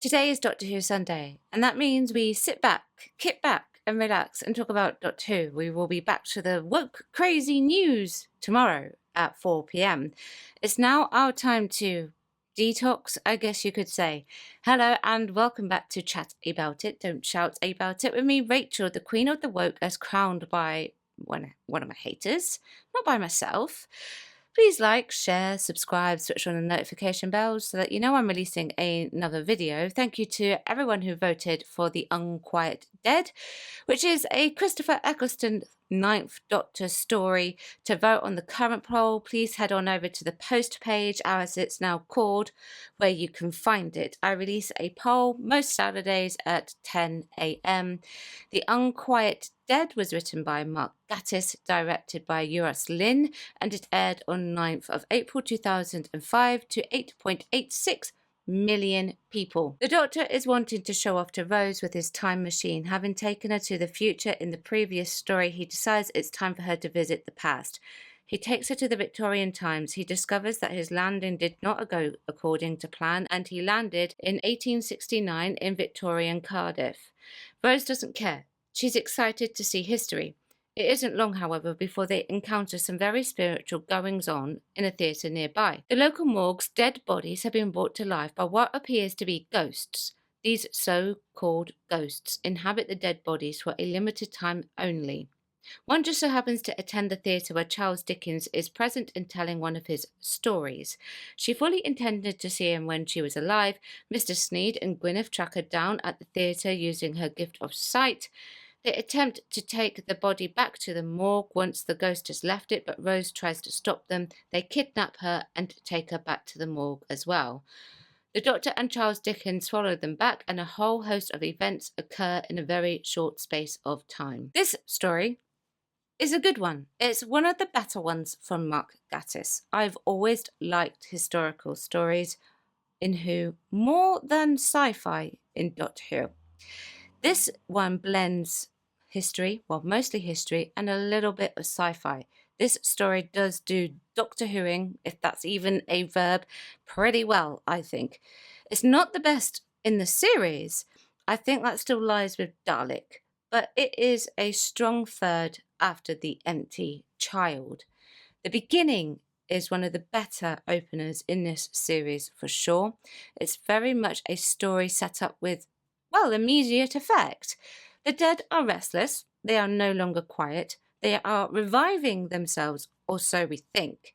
Today is Doctor Who Sunday, and that means we sit back, kick back, and relax and talk about Doctor Who. We will be back to the woke, crazy news tomorrow at 4 pm. It's now our time to detox, I guess you could say. Hello, and welcome back to Chat About It. Don't shout about it with me, Rachel, the Queen of the Woke, as crowned by one of my haters, not by myself. Please like, share, subscribe, switch on the notification bells so that you know I'm releasing another video. Thank you to everyone who voted for the Unquiet Dead, which is a Christopher Eccleston Ninth Doctor story. To vote on the current poll, please head on over to the post page, as it's now called, where you can find it. I release a poll most Saturdays at 10 am. The Unquiet Dead was written by Mark Gatiss, directed by Euros Lynn, and it aired on 9th of April 2005 to 8.86 million people. The Doctor is wanting to show off to Rose with his time machine. Having taken her to the future in the previous story, he decides it's time for her to visit the past. He takes her to the Victorian times. He discovers that his landing did not go according to plan, and he landed in 1869 in Victorian Cardiff. Rose doesn't care. She's excited to see history. It isn't long, however, before they encounter some very spiritual goings-on in a theatre nearby. The local morgue's dead bodies have been brought to life by what appears to be ghosts. These so-called ghosts inhabit the dead bodies for a limited time only. One just so happens to attend the theatre where Charles Dickens is present and telling one of his stories. She fully intended to see him when she was alive. Mr. Sneed and Gwyneth track her down at the theatre using her gift of sight. They attempt to take the body back to the morgue once the ghost has left it, but Rose tries to stop them. They kidnap her and take her back to the morgue as well. The Doctor and Charles Dickens follow them back, and a whole host of events occur in a very short space of time. This story is a good one. It's one of the better ones from Mark Gatiss. I've always liked historical stories in Who more than sci-fi in Doctor Who. This one blends history, well, mostly history, and a little bit of sci-fi. This story does do Doctor Whoing, if that's even a verb, pretty well, I think. It's not the best in the series. I think that still lies with Dalek, but it is a strong third after The Empty Child. The beginning is one of the better openers in this series for sure. It's very much a story set up with, well, immediate effect. The dead are restless. They are no longer quiet. They are reviving themselves, or so we think.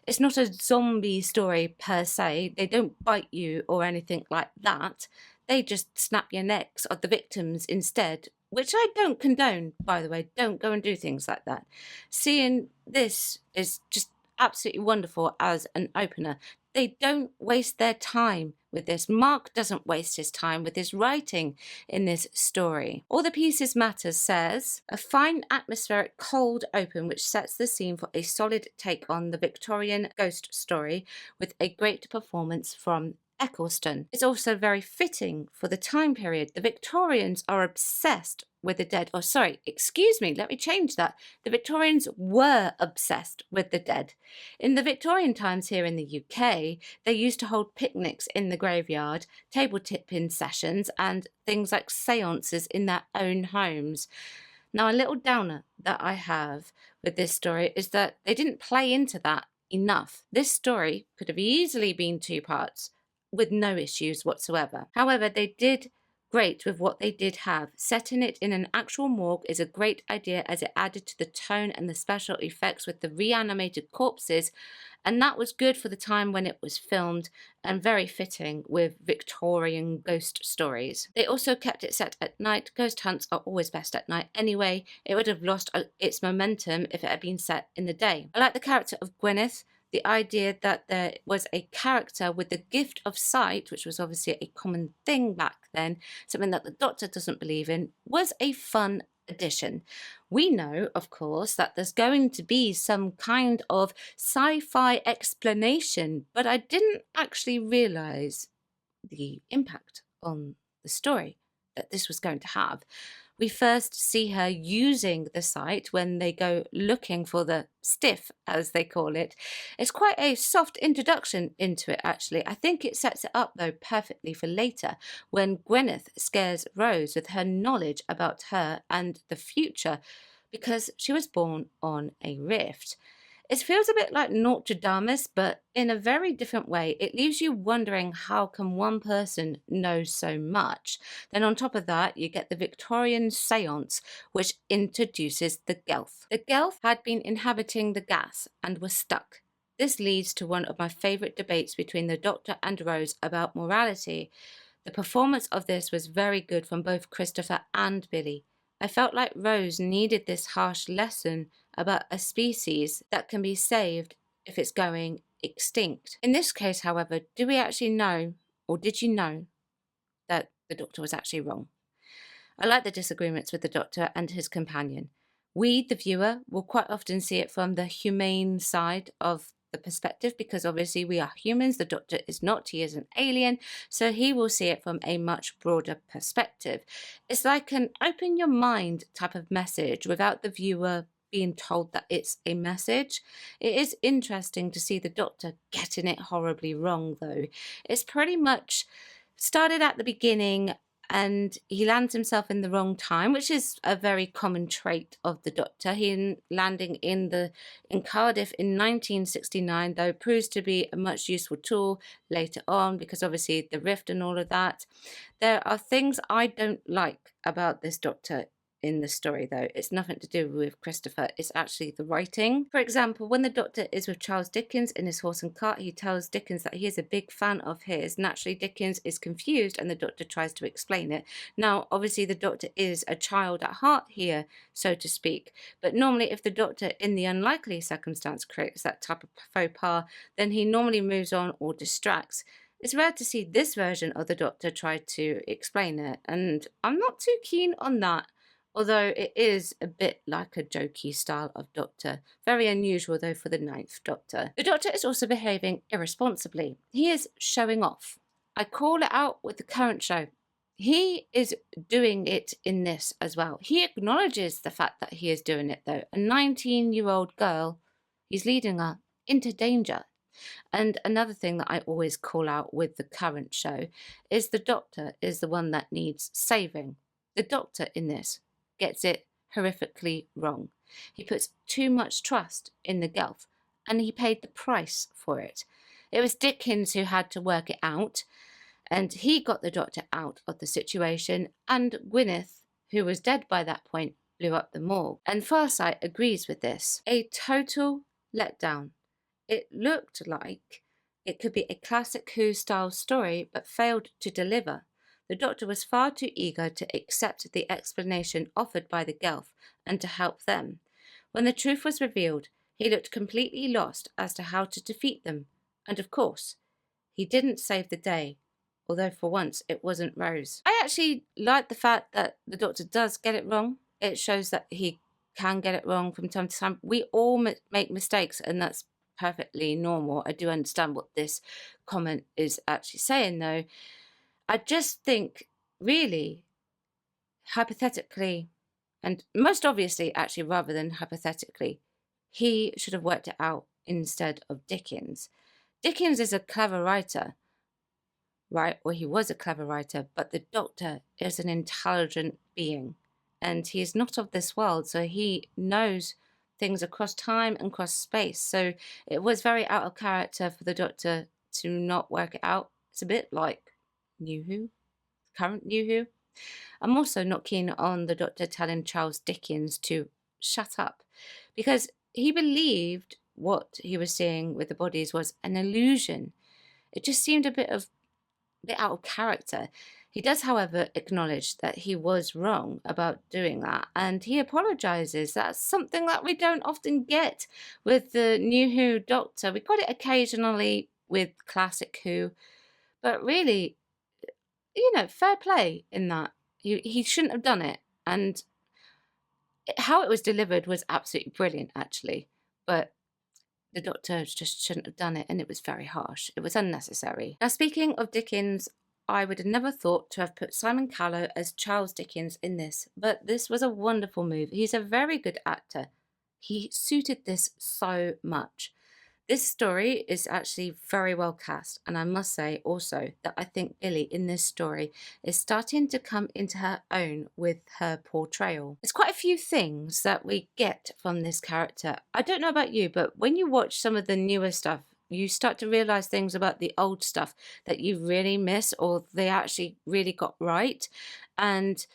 It's not a zombie story per se. They don't bite you or anything like that. They just snap your necks of the victims instead, which I don't condone, by the way. Don't go and do things like that. Seeing this is just absolutely wonderful as an opener. They don't waste their time with this. Mark doesn't waste his time with his writing in this story. All the Pieces Matter says, a fine atmospheric cold open which sets the scene for a solid take on the Victorian ghost story with a great performance from Eccleston. It's also very fitting for the time period. The Victorians are obsessed with the dead. Oh, sorry, excuse me, let me change that. The Victorians were obsessed with the dead. In the Victorian times here in the UK, they used to hold picnics in the graveyard, table tipping sessions, and things like seances in their own homes. Now, a little downer that I have with this story is that they didn't play into that enough. This story could have easily been 2 parts with no issues whatsoever. However, they did great with what they did have. Setting it in an actual morgue is a great idea as it added to the tone and the special effects with the reanimated corpses, and that was good for the time when it was filmed and very fitting with Victorian ghost stories. They also kept it set at night. Ghost hunts are always best at night anyway. It would have lost its momentum if it had been set in the day. I like the character of Gwyneth. The idea that there was a character with the gift of sight, which was obviously a common thing back then, something that the Doctor doesn't believe in, was a fun addition. We know, of course, that there's going to be some kind of sci-fi explanation, but I didn't actually realise the impact on the story that this was going to have. We first see her using the site when they go looking for the stiff, as they call it. It's quite a soft introduction into it, actually. I think it sets it up, though, perfectly for later, when Gwyneth scares Rose with her knowledge about her and the future, because she was born on a rift. It feels a bit like Nostradamus, but in a very different way. It leaves you wondering, how can one person know so much? Then on top of that, you get the Victorian seance, which introduces the Gelf. The Gelf had been inhabiting the gas and was stuck. This leads to one of my favourite debates between the Doctor and Rose about morality. The performance of this was very good from both Christopher and Billy. I felt like Rose needed this harsh lesson about a species that can be saved if it's going extinct. In this case, however, do we actually know, or did you know, that the Doctor was actually wrong? I like the disagreements with the Doctor and his companion. We, the viewer, will quite often see it from the humane side of the perspective, because obviously we are humans. The Doctor is not, he is an alien, so he will see it from a much broader perspective. It's like an open your mind type of message without the viewer being told that it's a message. It is interesting to see the Doctor getting it horribly wrong, though. It's pretty much started at the beginning and he lands himself in the wrong time, which is a very common trait of the Doctor. He landing in Cardiff in 1969, though, proves to be a much useful tool later on, because obviously the rift and all of that. There are things I don't like about this Doctor in the story, though. It's nothing to do with Christopher, it's actually the writing. For example, when the Doctor is with Charles Dickens in his horse and cart, he tells Dickens that he is a big fan of his. Naturally, Dickens is confused and the Doctor tries to explain it. Now, obviously, the Doctor is a child at heart here, so to speak, but normally if the Doctor, in the unlikely circumstance, creates that type of faux pas, then he normally moves on or distracts. It's rare to see this version of the Doctor try to explain it, and I'm not too keen on that. Although it is a bit like a jokey style of Doctor. Very unusual, though, for the Ninth Doctor. The Doctor is also behaving irresponsibly. He is showing off. I call it out with the current show. He is doing it in this as well. He acknowledges the fact that he is doing it, though. A 19-year-old girl, he's leading her into danger. And another thing that I always call out with the current show is the Doctor is the one that needs saving. The Doctor in this gets it horrifically wrong. He puts too much trust in the Gelf, and he paid the price for it. It was Dickens who had to work it out, and he got the Doctor out of the situation, and Gwyneth, who was dead by that point, blew up the morgue. And Farsight agrees with this. A total letdown. It looked like it could be a classic Who style story, but failed to deliver. The Doctor was far too eager to accept the explanation offered by the Gelf and to help them. When the truth was revealed, he looked completely lost as to how to defeat them. And of course, he didn't save the day, although for once it wasn't Rose. I actually like the fact that the Doctor does get it wrong. It shows that he can get it wrong from time to time. We all make mistakes, and that's perfectly normal. I do understand what this comment is actually saying, though. I just think, really, hypothetically, and most obviously, actually, rather than hypothetically, he should have worked it out instead of Dickens. Dickens is a clever writer, right? Well, he was a clever writer, but the Doctor is an intelligent being, and he is not of this world, so he knows things across time and across space. So it was very out of character for the Doctor to not work it out. It's a bit like New Who, current New Who. I'm also not keen on the Doctor telling Charles Dickens to shut up, because he believed what he was seeing with the bodies was an illusion. It just seemed a bit out of character. He does, however, acknowledge that he was wrong about doing that, and he apologises. That's something that we don't often get with the New Who Doctor. We got it occasionally with classic Who, but really, fair play in that. He shouldn't have done it, and how it was delivered was absolutely brilliant, actually, but the Doctor just shouldn't have done it, and it was very harsh. It was unnecessary. Now, speaking of Dickens, I would have never thought to have put Simon Callow as Charles Dickens in this, but this was a wonderful move. He's a very good actor. He suited this so much. This story is actually very well cast, and I must say also that I think Billy in this story is starting to come into her own with her portrayal. There's quite a few things that we get from this character. I don't know about you, but when you watch some of the newer stuff, you start to realize things about the old stuff that you really miss or they actually really got right. And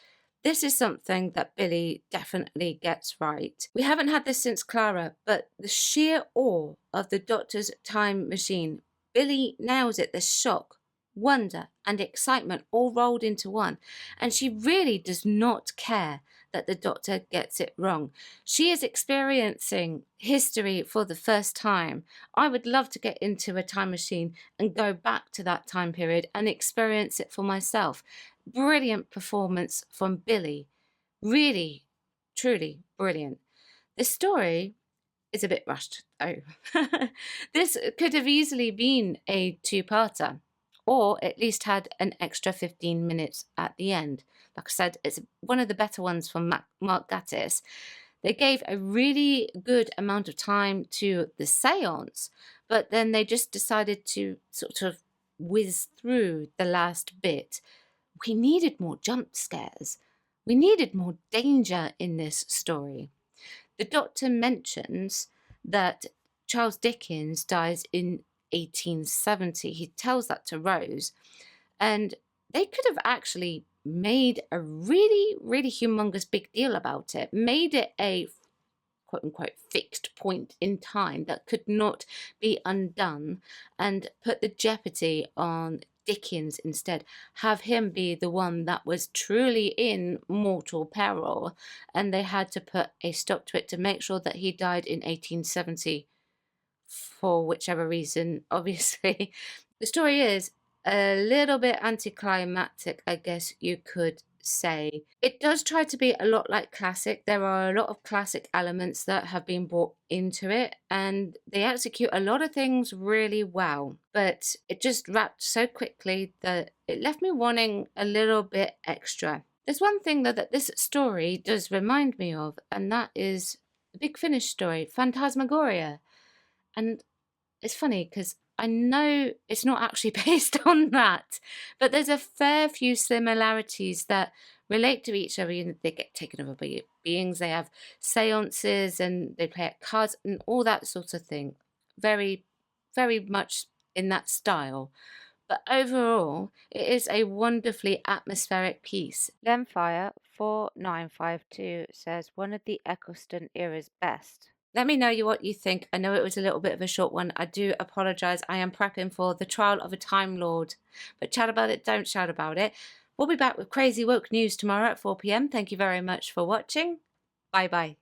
this is something that Billy definitely gets right. We haven't had this since Clara, but the sheer awe of the Doctor's time machine, Billy nails it. The shock, wonder, and excitement all rolled into one. And she really does not care that the Doctor gets it wrong. She is experiencing history for the first time. I would love to get into a time machine and go back to that time period and experience it for myself. Brilliant performance from Billy. Really, truly brilliant. The story is a bit rushed, though. This could have easily been a two-parter, or at least had an extra 15 minutes at the end. Like I said, it's one of the better ones from Mark Gatiss. They gave a really good amount of time to the seance, but then they just decided to sort of whiz through the last bit. We needed more jump scares. We needed more danger in this story. The Doctor mentions that Charles Dickens dies in 1870. He tells that to Rose. And they could have actually made a really, really humongous big deal about it, made it a quote unquote fixed point in time that could not be undone, and put the jeopardy on Dickens instead. Have him be the one that was truly in mortal peril, and they had to put a stop to it to make sure that he died in 1870 for whichever reason, obviously. The story is a little bit anticlimactic, I guess you could say. It does try to be a lot like classic. There are a lot of classic elements that have been brought into it, and they execute a lot of things really well. But it just wrapped so quickly that it left me wanting a little bit extra. There's one thing that this story does remind me of, and that is the Big Finish story, Phantasmagoria. And it's funny because I know it's not actually based on that, but there's a fair few similarities that relate to each other. You know, they get taken over by beings, they have seances, and they play at cards and all that sort of thing. Very, very much in that style. But overall, it is a wonderfully atmospheric piece. Lemfire 4952 says one of the Eccleston era's best. Let me know what you think. I know it was a little bit of a short one. I do apologise. I am prepping for the trial of a Time Lord. But chat about it, don't shout about it. We'll be back with crazy woke news tomorrow at 4 p.m. Thank you very much for watching. Bye bye.